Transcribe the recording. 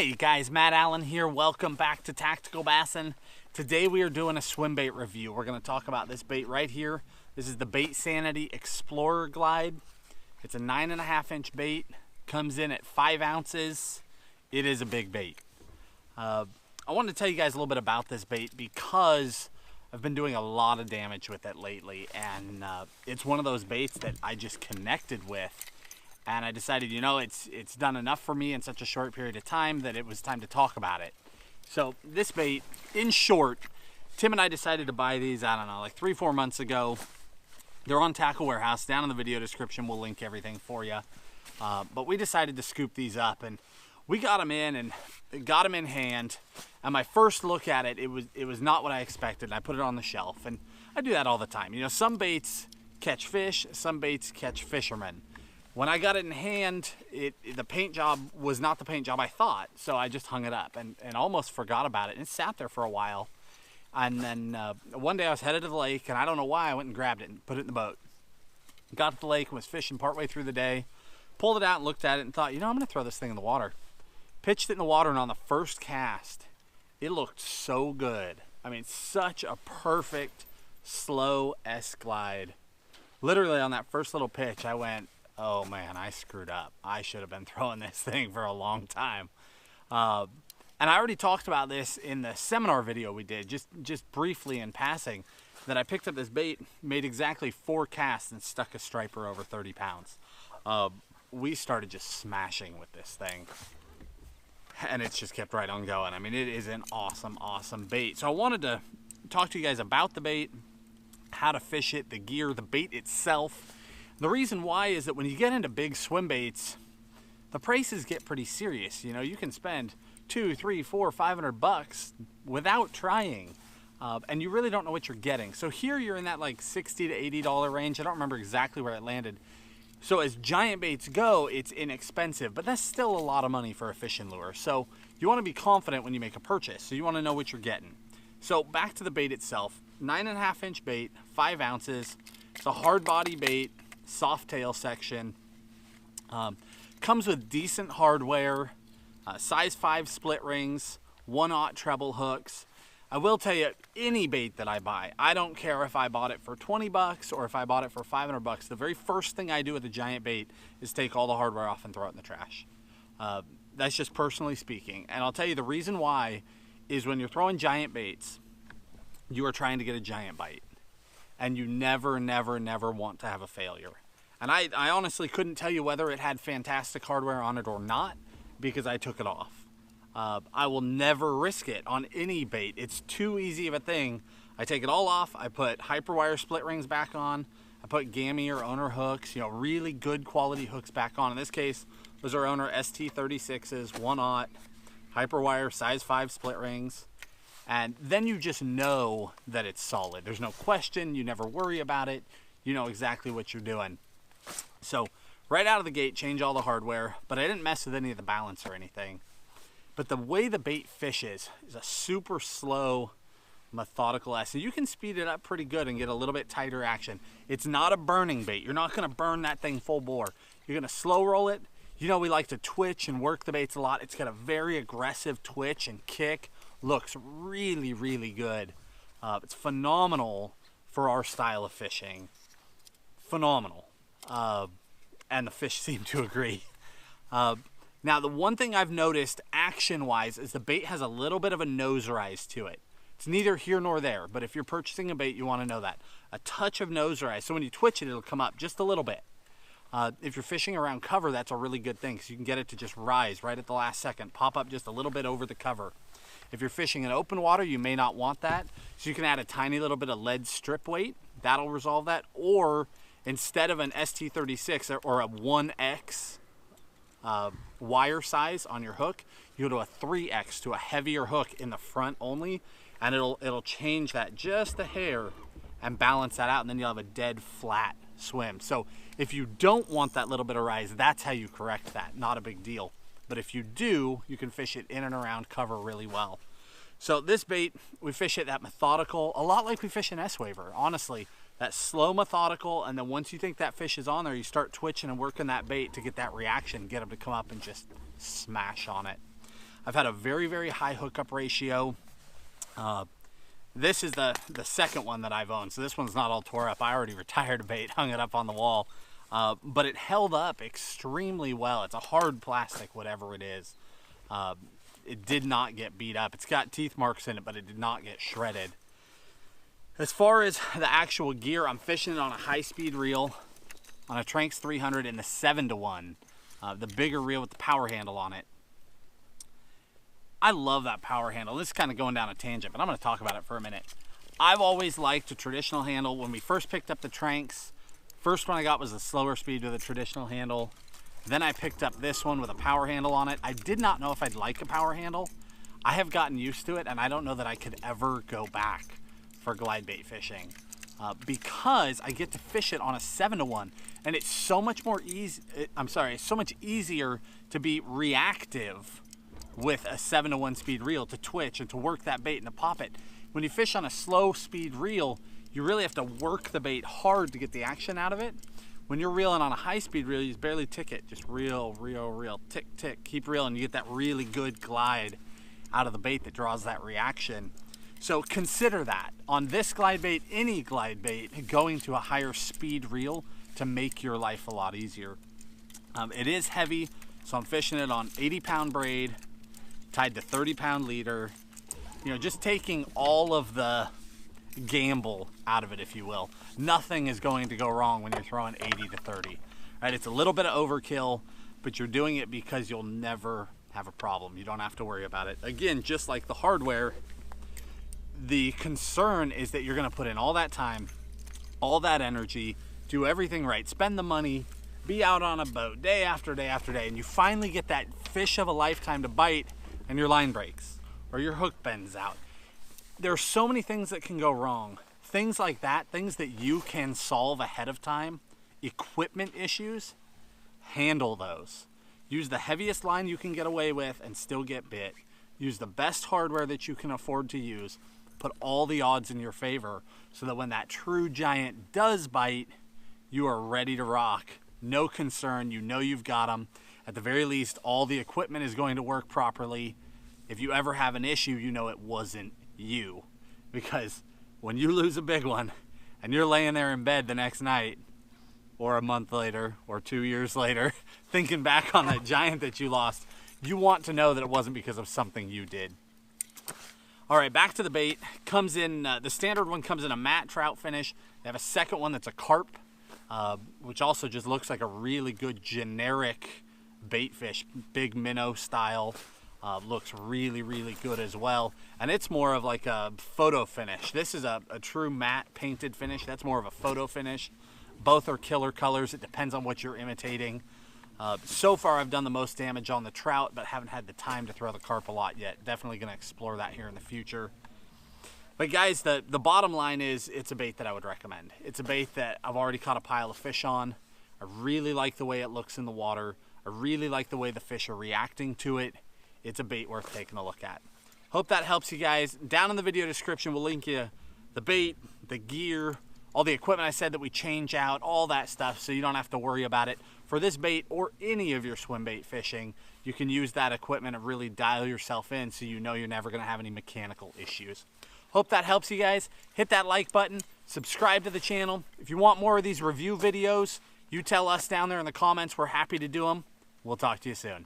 Hey guys, Matt Allen here. Welcome back to Tactical Bassin. Today we are doing a swim bait review. We're going to talk about this bait right here. This is the Baitsanity Explorer Glide. It's a 9.5-inch bait. Comes in at 5 ounces. It is a big bait. I wanted to tell you guys a little bit about this bait because I've been doing a lot of damage with it lately, and it's one of those baits that I just connected with. And I decided, you know, it's done enough for me in such a short period of time that it was time to talk about it. So this bait, in short, Tim and I decided to buy these, I don't know, like 3-4 months ago. They're on Tackle Warehouse. Down in the video description, we'll link everything for you. But we decided to scoop these up, and we got them in and got them in hand. And my first look at it, it was not what I expected. And I put it on the shelf, and I do that all the time. You know, some baits catch fish, some baits catch fishermen. When I got it in hand, the paint job was not the paint job I thought, so I just hung it up and almost forgot about it. And it sat there for a while. And then one day I was headed to the lake, and I don't know why, I went and grabbed it and put it in the boat. Got to the lake and was fishing partway through the day. Pulled it out and looked at it and thought, you know, I'm going to throw this thing in the water. Pitched it in the water, and on the first cast, it looked so good. I mean, such a perfect, slow S-glide. Literally on that first little pitch, I went, oh man, I screwed up. I should have been throwing this thing for a long time. And I already talked about this in the seminar video we did, just briefly in passing, that I picked up this bait, made exactly 4 casts, and stuck a striper over 30 pounds. We started just smashing with this thing, and it's just kept right on going. I mean, it is an awesome, awesome bait. So I wanted to talk to you guys about the bait, how to fish it, the gear, the bait itself. The reason why is that when you get into big swim baits, the prices get pretty serious. You know, you can spend $200, $300, $400, $500 without trying, and you really don't know what you're getting. So here you're in that like $60 to $80 range. I don't remember exactly where it landed. So as giant baits go, it's inexpensive, but that's still a lot of money for a fishing lure. So you want to be confident when you make a purchase. So you want to know what you're getting. So back to the bait itself, 9.5-inch bait, 5 ounces. It's a hard body bait. Soft tail section, comes with decent hardware, size 5 split rings, 1/0 treble hooks. I will tell you, any bait that I buy, I don't care if I bought it for 20 bucks or if I bought it for 500 bucks. The very first thing I do with a giant bait is take all the hardware off and throw it in the trash. That's just personally speaking. And I'll tell you the reason why is when you're throwing giant baits, you are trying to get a giant bite. And you never, never, never want to have a failure. And I honestly couldn't tell you whether it had fantastic hardware on it or not because I took it off. I will never risk it on any bait. It's too easy of a thing. I take it all off. I put hyperwire split rings back on. I put Gammy or Owner hooks, you know, really good quality hooks back on. In this case, those are Owner ST36s, 1/0, hyperwire size 5 split rings. And then you just know that it's solid. There's no question. You never worry about it. You know exactly what you're doing. So right out of the gate, change all the hardware, but I didn't mess with any of the balance or anything. But the way the bait fishes is a super slow, methodical S. So you can speed it up pretty good and get a little bit tighter action. It's not a burning bait. You're not going to burn that thing full bore. You're going to slow roll it. You know, we like to twitch and work the baits a lot. It's got a very aggressive twitch and kick. Looks really, really good. It's phenomenal for our style of fishing. Phenomenal. And the fish seem to agree. Now, the one thing I've noticed action-wise is the bait has a little bit of a nose rise to it. It's neither here nor there, but if you're purchasing a bait, you want to know that. A touch of nose rise. So when you twitch it, it'll come up just a little bit. If you're fishing around cover, that's a really good thing because you can get it to just rise right at the last second, pop up just a little bit over the cover. If you're fishing in open water, you may not want that. So you can add a tiny little bit of lead strip weight. That'll resolve that. Or instead of an ST36 or a 1X wire size on your hook, you go to a 3X, to a heavier hook in the front only, and it'll change that just a hair and balance that out, and then you'll have a dead flat swim. So if you don't want that little bit of rise, that's how you correct that. Not a big deal. But if you do, you can fish it in and around cover really well. So this bait, we fish it that methodical, a lot like we fish an S-Waver, honestly. That slow, methodical, and then once you think that fish is on there, you start twitching and working that bait to get that reaction, get them to come up and just smash on it. I've had a very, very high hookup ratio. This is the second one that I've owned, so this one's not all tore up. I already retired a bait, hung it up on the wall, but it held up extremely well. It's a hard plastic, whatever it is. It did not get beat up. It's got teeth marks in it, but it did not get shredded. As far as the actual gear, I'm fishing it on a high-speed reel, on a Tranx 300 in the 7-to-1, the bigger reel with the power handle on it. I love that power handle. This is kind of going down a tangent, but I'm going to talk about it for a minute. I've always liked a traditional handle. When we first picked up the Tranx, first one I got was a slower speed with a traditional handle. Then I picked up this one with a power handle on it. I did not know if I'd like a power handle. I have gotten used to it, and I don't know that I could ever go back for glide bait fishing because I get to fish it on a 7-to-1, and it's so much more it's so much easier to be reactive with a 7-to-1 speed reel, to twitch and to work that bait and to pop it. When you fish on a slow speed reel, you really have to work the bait hard to get the action out of it. When you're reeling on a high speed reel, you barely tick it, just reel, tick, tick, keep reeling. You get that really good glide out of the bait that draws that reaction. So consider that. On this glide bait, any glide bait, going to a higher speed reel to make your life a lot easier. It is heavy, so I'm fishing it on 80-pound braid, tied to 30-pound leader. You know, just taking all of the gamble out of it, if you will. Nothing is going to go wrong when you're throwing 80 to 30. Right? It's a little bit of overkill, but you're doing it because you'll never have a problem. You don't have to worry about it. Again, just like the hardware, the concern is that you're going to put in all that time, all that energy, do everything right, spend the money, be out on a boat day after day after day, and you finally get that fish of a lifetime to bite, and your line breaks or your hook bends out. There are so many things that can go wrong. Things like that, things that you can solve ahead of time, equipment issues, handle those. Use the heaviest line you can get away with and still get bit. Use the best hardware that you can afford to use. Put all the odds in your favor so that when that true giant does bite, you are ready to rock. No concern, you know you've got them. At the very least, all the equipment is going to work properly. If you ever have an issue, you know it wasn't you. Because when you lose a big one and you're laying there in bed the next night or a month later or 2 years later thinking back on that giant that you lost, you want to know that it wasn't because of something you did. All right, back to the bait. Comes in, the standard one comes in a matte trout finish. They have a second one that's a carp, which also just looks like a really good generic bait fish, big minnow style. Looks really, really good as well. And it's more of like a photo finish. This is a true matte painted finish. That's more of a photo finish. Both are killer colors. It depends on what you're imitating. So far I've done the most damage on the trout, but haven't had the time to throw the carp a lot yet. Definitely going to explore that here in the future. But guys, the bottom line is it's a bait that I would recommend. It's a bait that I've already caught a pile of fish on. I really like the way it looks in the water. I really like the way the fish are reacting to it. It's a bait worth taking a look at. Hope that helps you guys. Down in the video description, we'll link you the bait, the gear, all the equipment I said that we change out, all that stuff, so you don't have to worry about it. For this bait or any of your swim bait fishing, you can use that equipment and really dial yourself in so you know you're never going to have any mechanical issues. Hope that helps you guys. Hit that like button, subscribe to the channel. If you want more of these review videos, you tell us down there in the comments. We're happy to do them. We'll talk to you soon.